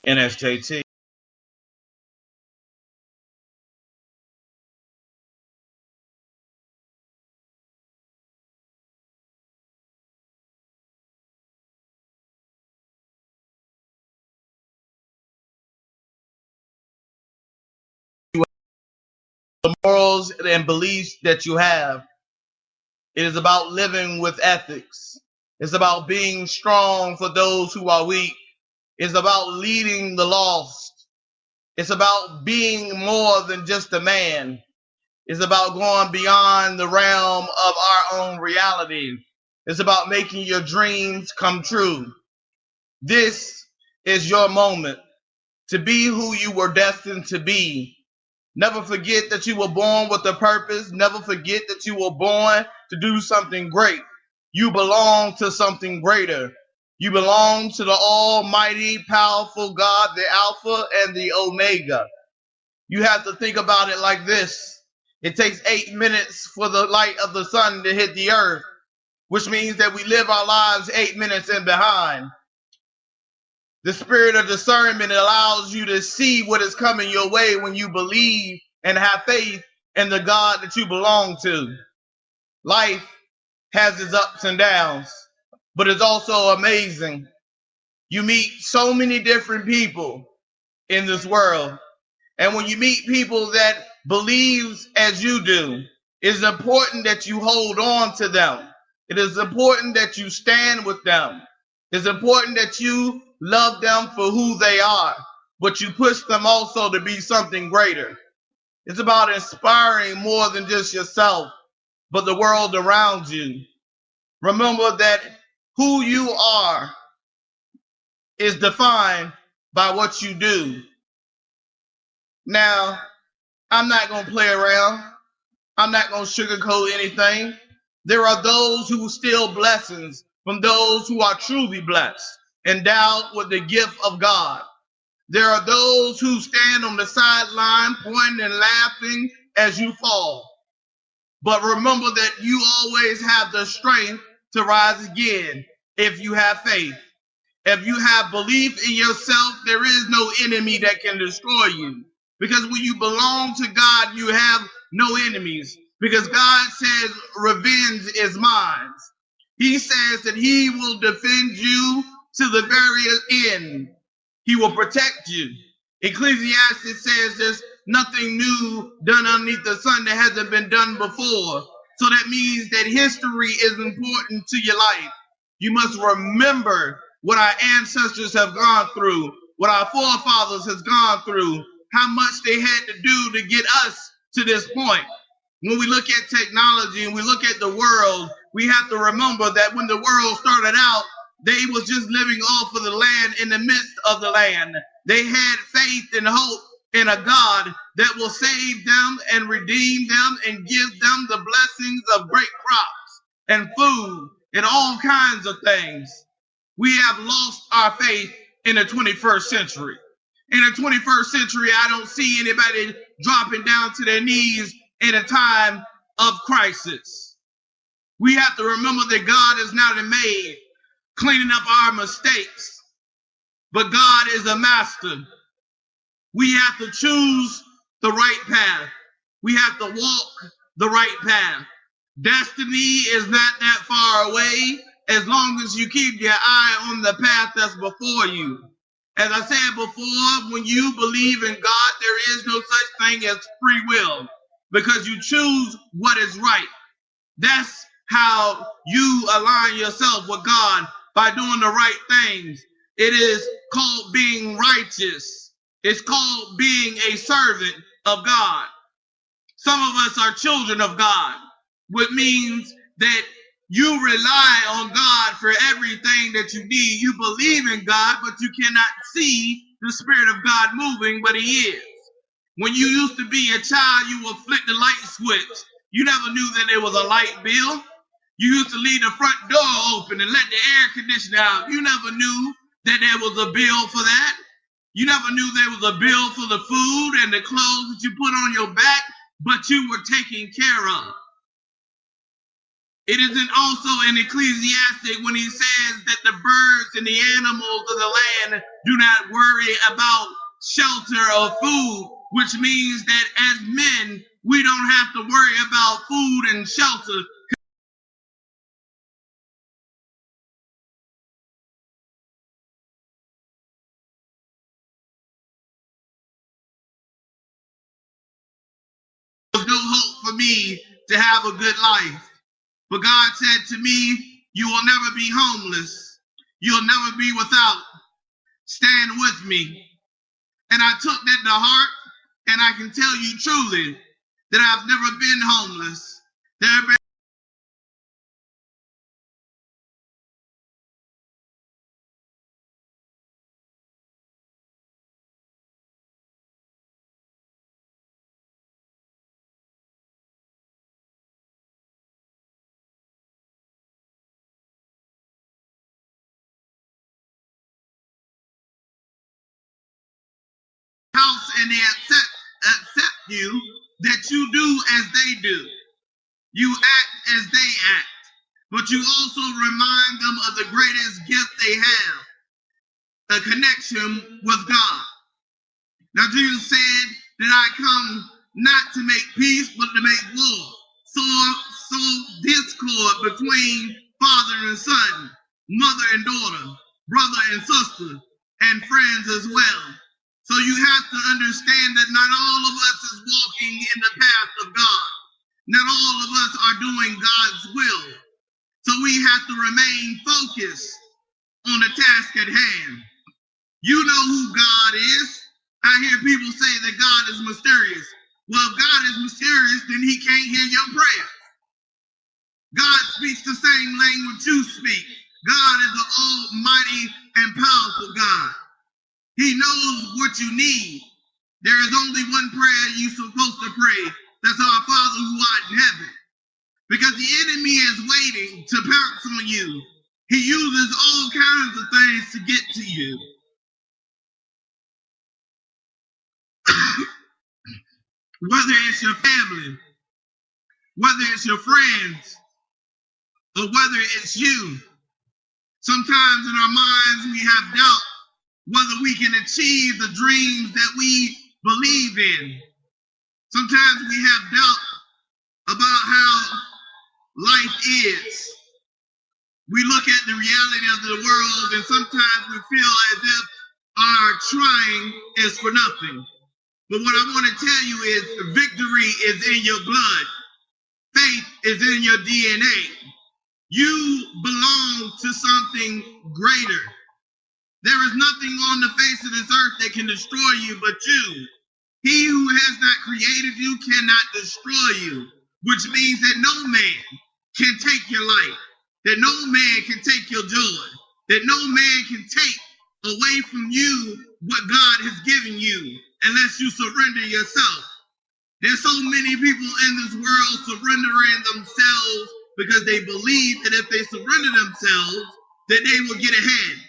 NSJT. The morals and beliefs that you have. It is about living with ethics. It's about being strong for those who are weak. It's about leading the lost. It's about being more than just a man. It's about going beyond the realm of our own reality. It's about making your dreams come true. This is your moment to be who you were destined to be. Never forget that you were born with a purpose. Never forget that you were born to do something great. You belong to something greater. You belong to the almighty, powerful God, the Alpha and the Omega. You have to think about it like this. It takes 8 minutes for the light of the sun to hit the earth, which means that we live our lives 8 minutes in behind. The spirit of discernment allows you to see what is coming your way when you believe and have faith in the God that you belong to. Life has its ups and downs, but it's also amazing. You meet so many different people in this world. And when you meet people that believes as you do, it's important that you hold on to them. It is important that you stand with them. It's important that you love them for who they are, but you push them also to be something greater. It's about inspiring more than just yourself, but the world around you. Remember that who you are is defined by what you do. Now, I'm not going to play around. I'm not going to sugarcoat anything. There are those who steal blessings from those who are truly blessed, endowed with the gift of God. There are those who stand on the sideline pointing and laughing as you fall. But remember that you always have the strength to rise again if you have faith. If you have belief in yourself, there is no enemy that can destroy you. Because when you belong to God, you have no enemies. Because God says, revenge is mine. He says that he will defend you to the very end. He will protect you. Ecclesiastes says there's nothing new done underneath the sun that hasn't been done before. So that means that history is important to your life. You must remember what our ancestors have gone through, what our forefathers has gone through, how much they had to do to get us to this point. When we look at technology and we look at the world, we have to remember that when the world started out, they was just living off of the land in the midst of the land. They had faith and hope in a God that will save them and redeem them and give them the blessings of great crops and food and all kinds of things. We have lost our faith in the 21st century. In the 21st century, I don't see anybody dropping down to their knees in a time of crisis. We have to remember that God is not a maid cleaning up our mistakes, but God is a master. We have to choose the right path. We have to walk the right path. Destiny is not that far away as long as you keep your eye on the path that's before you. As I said before, when you believe in God, there is no such thing as free will because you choose what is right. That's how you align yourself with God, by doing the right things. It is called being righteous. It's called being a servant of God. Some of us are children of God, which means that you rely on God for everything that you need. You believe in God, but you cannot see the Spirit of God moving, but He is. When you used to be a child, you would flick the light switch. You never knew that there was a light bill. You used to leave the front door open and let the air conditioner out. You never knew that there was a bill for that. You never knew there was a bill for the food and the clothes that you put on your back, but you were taken care of. It isn't also in Ecclesiastic when he says that the birds and the animals of the land do not worry about shelter or food, which means that as men, we don't have to worry about food and shelter. There's no hope for me to have a good life. But God said to me, you will never be homeless. You'll never be without. Stand with me. And I took that to heart, and I can tell you truly that I've never been homeless. There have been house and they accept you, that you do as they do. You act as they act. But you also remind them of the greatest gift they have, a connection with God. Now Jesus said that I come not to make peace, but to make war. So discord between father and son, mother and daughter, brother and sister, and friends as well. So you have to understand that not all of us is walking in the path of God. Not all of us are doing God's will. So we have to remain focused on the task at hand. You know who God is. I hear people say that God is mysterious. Well, if God is mysterious, then he can't hear your prayer. God speaks the same language you speak. God is the almighty and powerful God. He knows what you need. There is only one prayer you're supposed to pray. That's our Father who art in heaven. Because the enemy is waiting to pounce on you. He uses all kinds of things to get to you. Whether it's your family, whether it's your friends, or whether it's you. Sometimes in our minds we have doubt whether we can achieve the dreams that we believe in. Sometimes we have doubt about how life is. We look at the reality of the world and sometimes we feel as if our trying is for nothing. But what I want to tell you is victory is in your blood. Faith is in your DNA. You belong to something greater. There is nothing on the face of this earth that can destroy you but you. He who has not created you cannot destroy you, which means that no man can take your life, that no man can take your joy, that no man can take away from you what God has given you unless you surrender yourself. There's so many people in this world surrendering themselves because they believe that if they surrender themselves, that they will get ahead.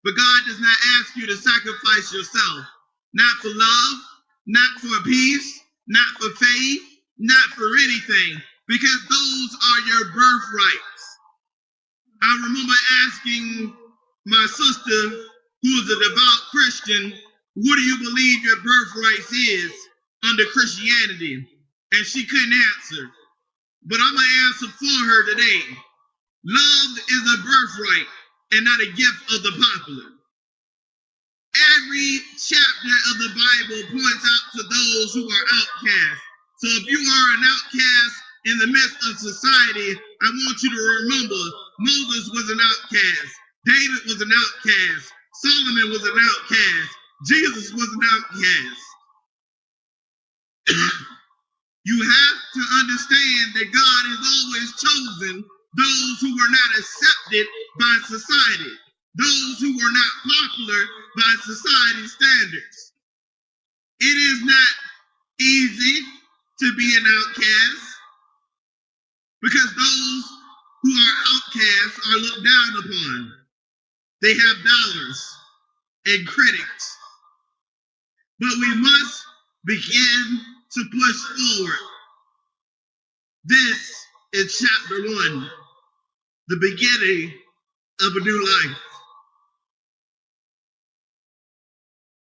But God does not ask you to sacrifice yourself, not for love, not for peace, not for faith, not for anything, because those are your birthrights. I remember asking my sister, who is a devout Christian, what do you believe your birthright is under Christianity? And she couldn't answer. But I'm going to answer for her today. Love is a birthright and not a gift of the popular. Every chapter of the Bible points out to those who are outcasts. So if you are an outcast in the midst of society, I want you to remember Moses was an outcast. David was an outcast. Solomon was an outcast. Jesus was an outcast. You have to understand that God has always chosen those who were not accepted by society, those who were not popular by society's standards. It is not easy to be an outcast because those who are outcasts are looked down upon. They have dollars and critics. But we must begin to push forward. This is chapter 1. the beginning of a new life.